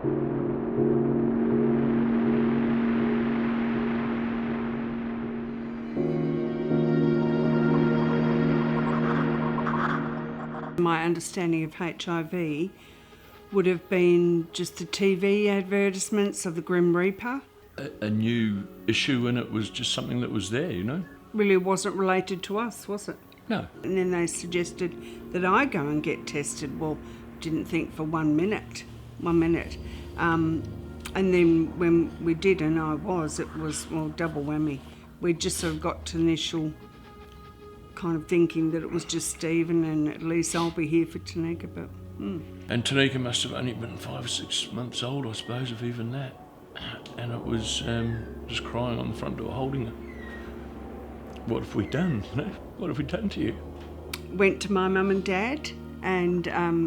My understanding of HIV would have been just the TV advertisements of the Grim Reaper. A new issue, and it was just something that was there, you know? Really wasn't related to us, was it? No. And then they suggested that I go and get tested. Well, didn't think for 1 minute. And then when we did, and I was, it was, well, double whammy. We just sort of got to initial kind of thinking that it was just Stephen and at least I'll be here for Tanika, but... And Tanika must have only been 5 or 6 months old, I suppose, if even that. And it was just crying on the front door, holding her. What have we done? You know? What have we done to you? Went to my mum and dad, and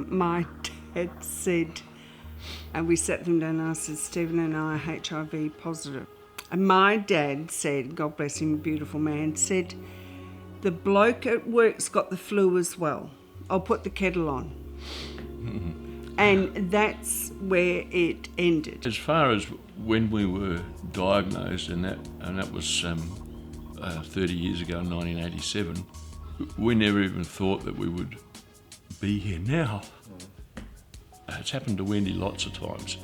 my dad said, and we sat them down and I said, Stephen and I are HIV positive. And my dad said, God bless him, beautiful man, said, the bloke at work's got the flu as well. I'll put the kettle on. And that's where it ended. As far as when we were diagnosed, and that was 30 years ago, in 1987, we never even thought that we would be here now. It's happened to Wendy lots of times.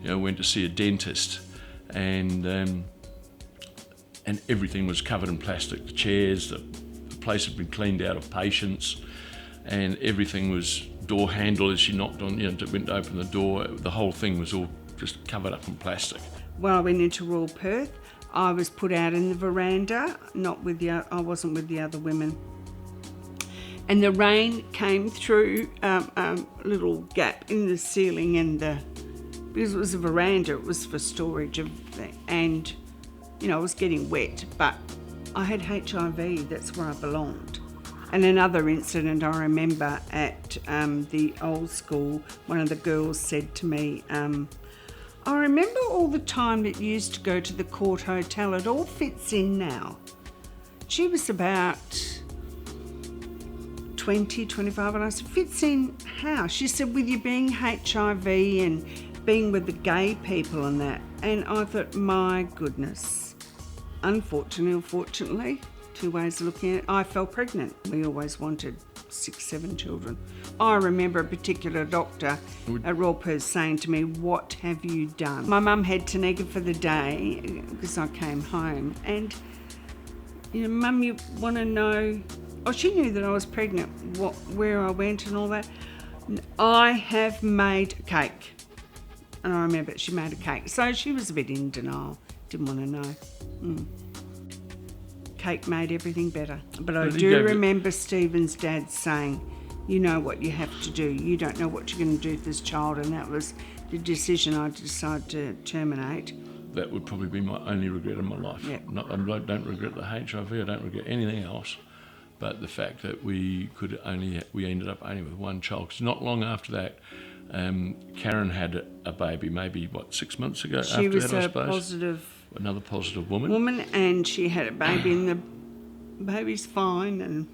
You know, went to see a dentist, and everything was covered in plastic. The chairs, the place had been cleaned out of patients, and everything was door handle as she knocked on, went to open the door. The whole thing was all just covered up in plastic. When I went into Royal Perth, I was put out in the veranda, I wasn't with the other women. And the rain came through a little gap in the ceiling, and because it was a veranda, it was for storage of things. And, I was getting wet, but I had HIV, that's where I belonged. And another incident I remember at the old school, one of the girls said to me, I remember all the time that you used to go to the Court Hotel, it all fits in now. She was about 20, 25, and I said, fits in how? She said, with you being HIV and being with the gay people and that. And I thought, my goodness. Unfortunately or fortunately, two ways of looking at it, I fell pregnant. We always wanted 6, 7 children. I remember a particular doctor at Royal Perth saying to me, what have you done? My mum had Tanika for the day because I came home, and Mum, you want to know, she knew that I was pregnant, where I went and all that. I have made a cake. And I remember she made a cake. So she was a bit in denial, didn't want to know. Cake made everything better. But I do remember Stephen's dad saying, you know what you have to do. You don't know what you're going to do with this child. And that was the decision I decided to terminate. That would probably be my only regret in my life. Yep. I don't regret the HIV, I don't regret anything else. But the fact that we ended up only with one child. Because not long after that, Karen had a baby, maybe, 6 months ago? She was another positive woman. And she had a baby, and the baby's fine. And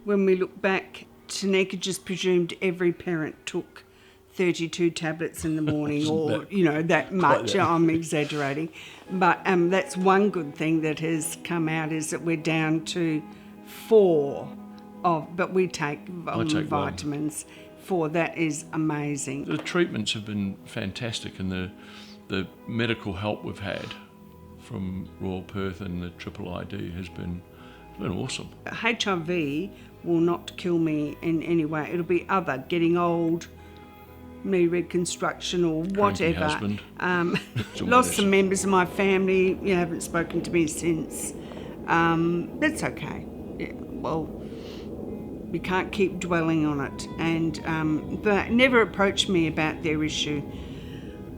when we look back, Tanika just presumed every parent took 32 tablets in the morning, or, that much. I'm exaggerating. But that's one good thing that has come out, is that we're down to 4 but we take vitamins. 4, that is amazing. The treatments have been fantastic, and the medical help we've had from Royal Perth and the Triple ID has been awesome. HIV will not kill me in any way. It'll be other, getting old, knee reconstruction or whatever. Husband. Lost some members of my family, haven't spoken to me since. That's okay. Yeah, well, we can't keep dwelling on it. And but never approached me about their issue.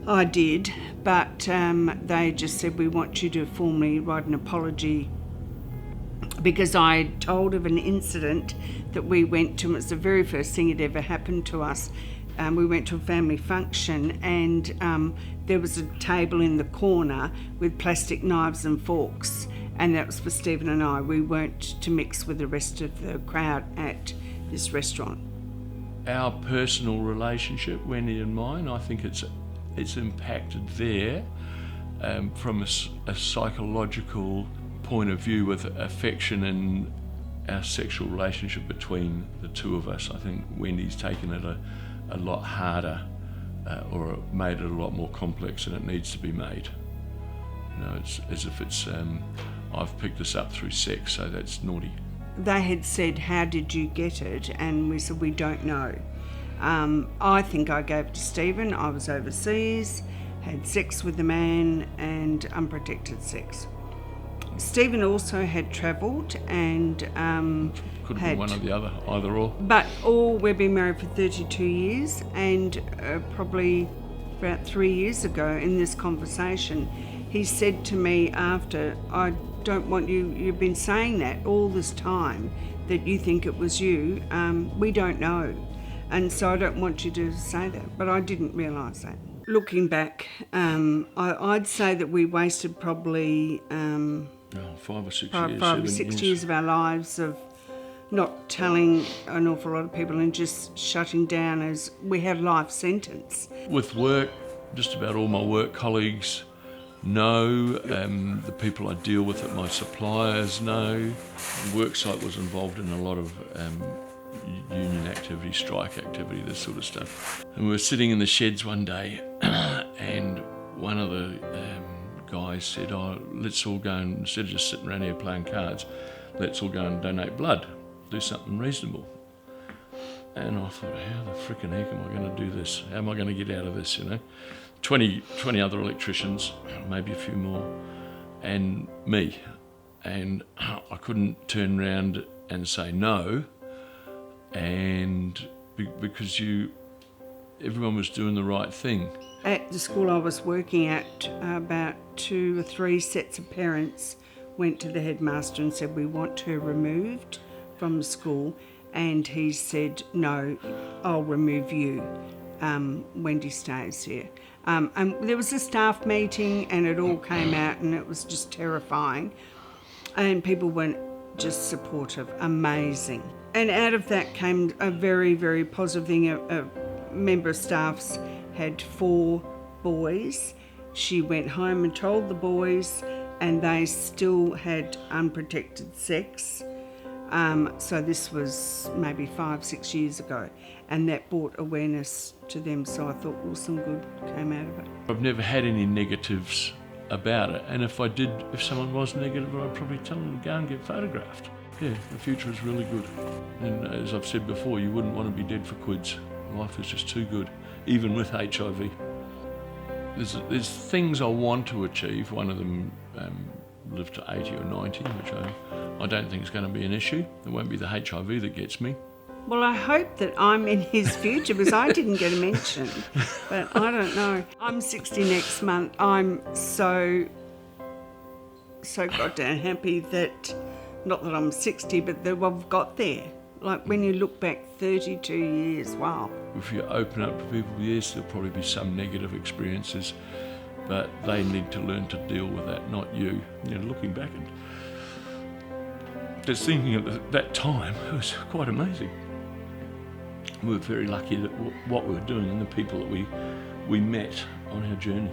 I did, but they just said, we want you to formally write an apology, because I told of an incident that we went to, and it was the very first thing that ever happened to us. We went to a family function, and there was a table in the corner with plastic knives and forks, and that was for Stephen and I. We weren't to mix with the rest of the crowd at this restaurant. Our personal relationship, Wendy and mine, I think it's impacted there from a psychological point of view with affection and our sexual relationship between the two of us. I think Wendy's taken it a lot harder or made it a lot more complex than it needs to be made. You know, it's as if it's, I've picked this up through sex, so that's naughty. They had said, how did you get it? And we said, we don't know. I think I gave it to Stephen. I was overseas, had sex with the man, and unprotected sex. Stephen also had travelled and Could have been one or the other, either or. But we've been married for 32 years, and probably about 3 years ago in this conversation, he said to me after, I don't want you've been saying that all this time, that you think it was you. We don't know. And so I don't want you to say that. But I didn't realise that. Looking back, I'd say that we wasted probably 5 or 6 5 years. or 6 years of our lives of not telling an awful lot of people and just shutting down as we had life sentence. With work, just about all my work colleagues know, the people I deal with at my suppliers know. The worksite was involved in a lot of union activity, strike activity, this sort of stuff. And we were sitting in the sheds one day and one of the guys said, let's all go and, instead of just sitting around here playing cards, let's all go and donate blood, do something reasonable. And I thought, how the frickin' heck am I going to do this? How am I going to get out of this, you know? 20 other electricians, maybe a few more, and me. And I couldn't turn around and say no, and because everyone was doing the right thing. At the school I was working at, about 2 or 3 sets of parents went to the headmaster and said, we want her removed from the school. And he said, no, I'll remove you. Wendy stays here. And there was a staff meeting and it all came out and it was just terrifying. And people weren't just supportive, amazing. And out of that came a very, very positive thing. A member of staff's had 4 boys. She went home and told the boys and they still had unprotected sex. So this was maybe 5-6 years ago, and that brought awareness to them, so I thought, well, some good came out of it. I've never had any negatives about it, and if someone was negative, I'd probably tell them to go and get photographed. Yeah, the future is really good. And as I've said before, you wouldn't want to be dead for quids. Life is just too good, even with HIV. There's things I want to achieve. One of them, live to 80 or 90, which I don't think is going to be an issue. It won't be the HIV that gets me. Well, I hope that I'm in his future because I didn't get a mention, but I don't know. I'm 60 next month. I'm so goddamn happy that, not that I'm 60, but that I've got there. Like when you look back 32 years, wow. If you open up to people, yes, there'll probably be some negative experiences, but they need to learn to deal with that, not you. You know, looking back and just thinking at that time, it was quite amazing. We were very lucky that what we were doing and the people that we met on our journey.